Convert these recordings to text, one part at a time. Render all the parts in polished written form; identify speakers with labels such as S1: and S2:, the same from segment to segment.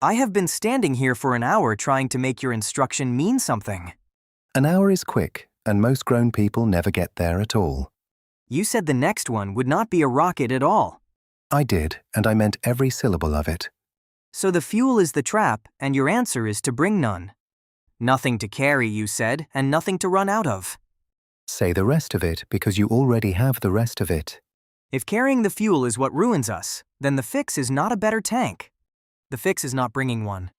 S1: I have been standing here for an hour trying to make your instruction mean something.
S2: An hour is quick, and most grown people never get there at all.
S1: You said the next one would not be a rocket at all.
S2: I did, and I meant every syllable of it.
S1: So the fuel is the trap, and your answer is to bring none. Nothing to carry, you said, and nothing to run out of.
S2: Say the rest of it because you already have the rest of it.
S1: If carrying the fuel is what ruins us, then the fix is not a better tank. The fix is not bringing one.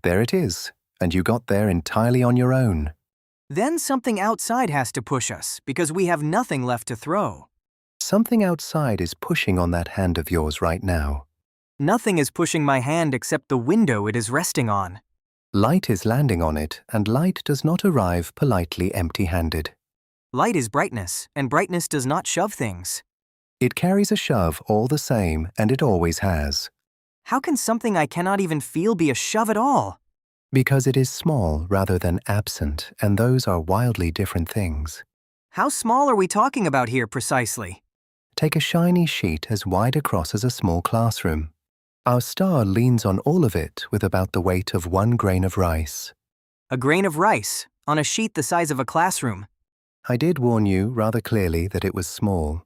S2: There it is, and you got there entirely on your own.
S1: Then something outside has to push us, because we have nothing left to throw.
S2: Something outside is pushing on that hand of yours right now.
S1: Nothing is pushing my hand except the window it is resting on.
S2: Light is landing on it, and light does not arrive politely empty-handed.
S1: Light is brightness, and brightness does not shove things.
S2: It carries a shove all the same, and it always has.
S1: How can something I cannot even feel be a shove at all?
S2: Because it is small rather than absent, and those are wildly different things.
S1: How small are we talking about here precisely?
S2: Take a shiny sheet as wide across as a small classroom. Our star leans on all of it with about the weight of 1 grain of rice.
S1: A grain of rice, on a sheet the size of a classroom.
S2: I did warn you rather clearly that it was small.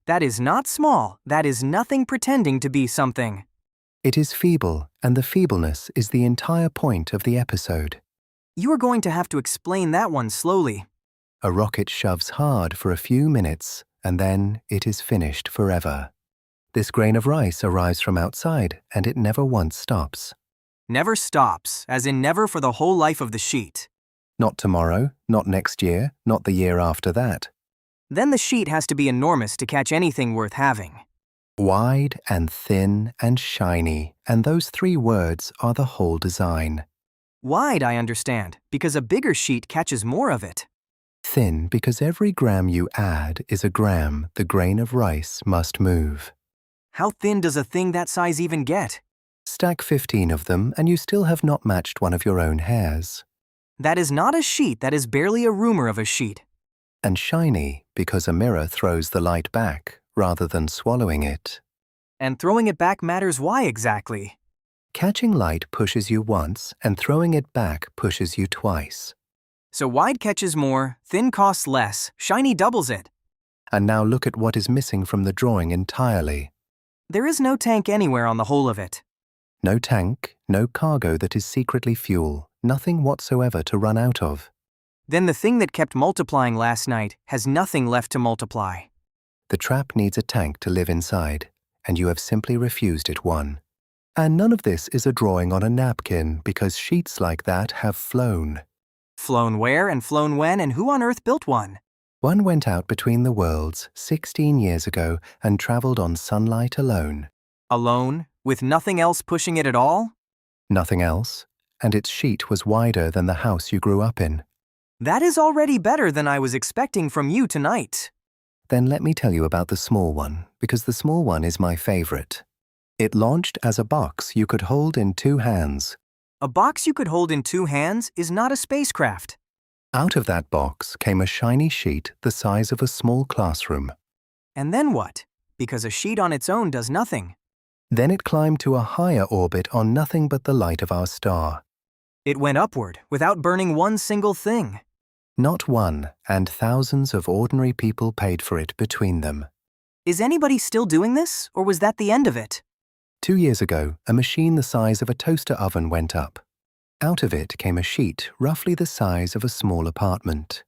S1: That is not small. That is nothing pretending to be something.
S2: It is feeble, and the feebleness is the entire point of the episode.
S1: You are going to have to explain that one slowly.
S2: A rocket shoves hard for a few minutes, and then it is finished forever. This grain of rice arrives from outside, and it never once stops.
S1: Never stops, as in never for the whole life of the sheet.
S2: Not tomorrow, not next year, not the year after that.
S1: Then the sheet has to be enormous to catch anything worth having.
S2: Wide and thin and shiny, and those 3 words are the whole design.
S1: Wide, I understand, because a bigger sheet catches more of it.
S2: Thin because every gram you add is a gram the grain of rice must move.
S1: How thin does a thing that size even get?
S2: Stack 15 of them and you still have not matched one of your own hairs.
S1: That is not a sheet, that is barely a rumor of a sheet.
S2: And shiny because a mirror throws the light back rather than swallowing it.
S1: And throwing it back matters why exactly?
S2: Catching light pushes you once and throwing it back pushes you twice.
S1: So wide catches more, thin costs less, shiny doubles it.
S2: And now look at what is missing from the drawing entirely.
S1: There is no tank anywhere on the whole of it.
S2: No tank, no cargo that is secretly fuel, nothing whatsoever to run out of.
S1: Then the thing that kept multiplying last night has nothing left to multiply.
S2: The trap needs a tank to live inside, and you have simply refused it one. And none of this is a drawing on a napkin because sheets like that have flown.
S1: Flown where and flown when and who on earth built one?
S2: One went out between the worlds 16 years ago and traveled on sunlight alone.
S1: Alone, with nothing else pushing it at all?
S2: Nothing else, and its sheet was wider than the house you grew up in.
S1: That is already better than I was expecting from you tonight.
S2: Then let me tell you about the small one, because the small one is my favorite. It launched as a box you could hold in 2 hands.
S1: A box you could hold in 2 hands is not a spacecraft.
S2: Out of that box came a shiny sheet the size of a small classroom.
S1: And then what? Because a sheet on its own does nothing.
S2: Then it climbed to a higher orbit on nothing but the light of our star.
S1: It went upward without burning one single thing.
S2: Not one, and thousands of ordinary people paid for it between them.
S1: Is anybody still doing this, or was that the end of it?
S2: 2 years ago, a machine the size of a toaster oven went up. Out of it came a sheet roughly the size of a small apartment.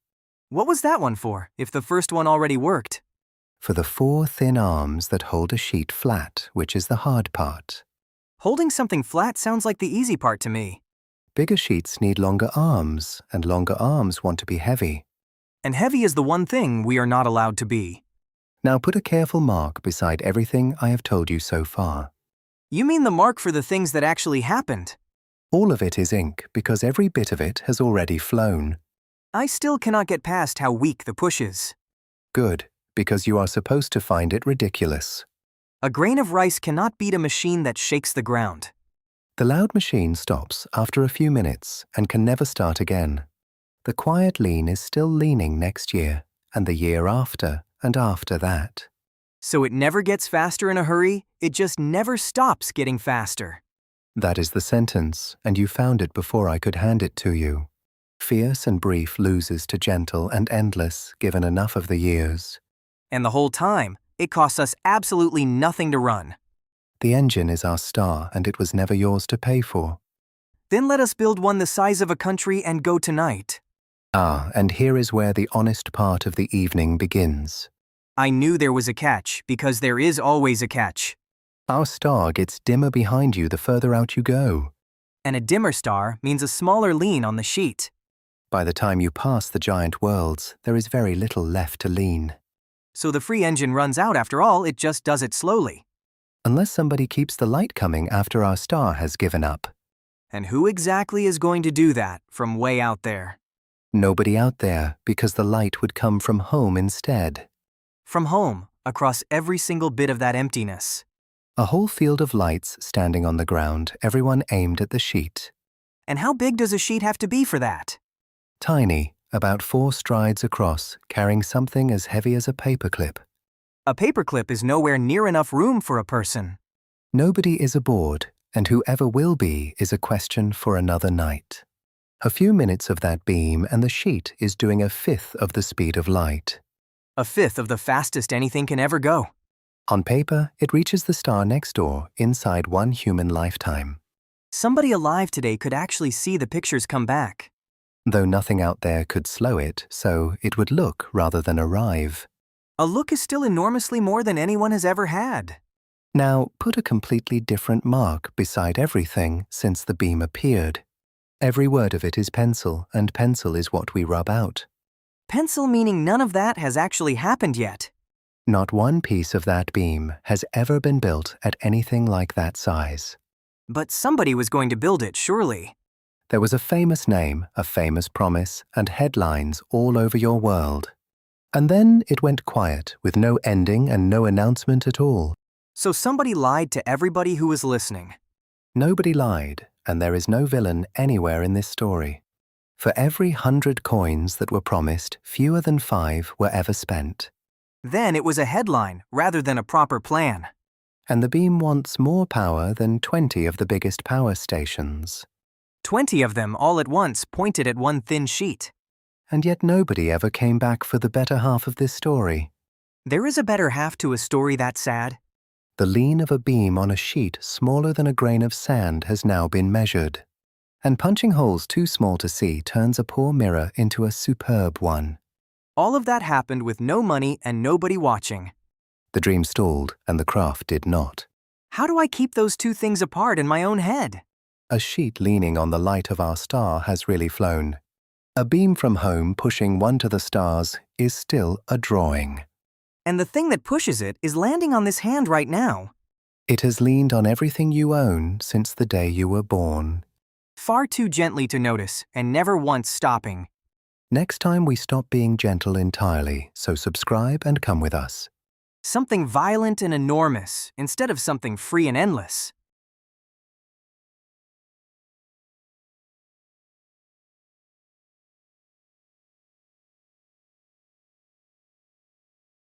S1: What was that one for, if the first one already worked?
S2: For the 4 thin arms that hold a sheet flat, which is the hard part.
S1: Holding something flat sounds like the easy part to me.
S2: Bigger sheets need longer arms, and longer arms want to be heavy.
S1: And heavy is the one thing we are not allowed to be.
S2: Now put a careful mark beside everything I have told you so far.
S1: You mean the mark for the things that actually happened?
S2: All of it is ink because every bit of it has already flown.
S1: I still cannot get past how weak the push is.
S2: Good, because you are supposed to find it ridiculous.
S1: A grain of rice cannot beat a machine that shakes the ground.
S2: The loud machine stops after a few minutes and can never start again. The quiet lean is still leaning next year, and the year after, and after that.
S1: So it never gets faster in a hurry, it just never stops getting faster.
S2: That is the sentence, and you found it before I could hand it to you. Fierce and brief loses to gentle and endless, given enough of the years.
S1: And the whole time, it costs us absolutely nothing to run.
S2: The engine is our star, and it was never yours to pay for.
S1: Then let us build one the size of a country and go tonight.
S2: Ah, and here is where the honest part of the evening begins.
S1: I knew there was a catch, because there is always a catch.
S2: Our star gets dimmer behind you the further out you go.
S1: And a dimmer star means a smaller lean on the sheet.
S2: By the time you pass the giant worlds, there is very little left to lean.
S1: So the free engine runs out after all, it just does it slowly.
S2: Unless somebody keeps the light coming after our star has given up.
S1: And who exactly is going to do that from way out there?
S2: Nobody out there, because the light would come from home instead.
S1: From home, across every single bit of that emptiness.
S2: A whole field of lights standing on the ground, everyone aimed at the sheet.
S1: And how big does a sheet have to be for that?
S2: Tiny, about 4 strides across, carrying something as heavy as a paperclip.
S1: A paperclip is nowhere near enough room for a person.
S2: Nobody is aboard, and whoever will be is a question for another night. A few minutes of that beam and the sheet is doing 1/5 of the speed of light.
S1: 1/5 of the fastest anything can ever go.
S2: On paper, it reaches the star next door inside 1 human lifetime.
S1: Somebody alive today could actually see the pictures come back.
S2: Though nothing out there could slow it, so it would look rather than arrive.
S1: A look is still enormously more than anyone has ever had.
S2: Now, put a completely different mark beside everything since the beam appeared. Every word of it is pencil, and pencil is what we rub out.
S1: Pencil meaning none of that has actually happened yet.
S2: Not one piece of that beam has ever been built at anything like that size.
S1: But somebody was going to build it, surely.
S2: There was a famous name, a famous promise, and headlines all over your world. And then it went quiet, with no ending and no announcement at all.
S1: So somebody lied to everybody who was listening.
S2: Nobody lied, and there is no villain anywhere in this story. For every 100 coins that were promised, fewer than 5 were ever spent.
S1: Then it was a headline rather than a proper plan.
S2: And the beam wants more power than 20 of the biggest power stations.
S1: 20 of them all at once pointed at one thin sheet.
S2: And yet nobody ever came back for the better half of this story.
S1: There is a better half to a story that sad.
S2: The lean of a beam on a sheet smaller than a grain of sand has now been measured. And punching holes too small to see turns a poor mirror into a superb one.
S1: All of that happened with no money and nobody watching.
S2: The dream stalled, and the craft did not.
S1: How do I keep those two things apart in my own head?
S2: A sheet leaning on the light of our star has really flown. A beam from home pushing one to the stars is still a drawing.
S1: And the thing that pushes it is landing on this hand right now.
S2: It has leaned on everything you own since the day you were born.
S1: Far too gently to notice, and never once stopping.
S2: Next time we stop being gentle entirely, so subscribe and come with us.
S1: Something violent and enormous, instead of something free and endless.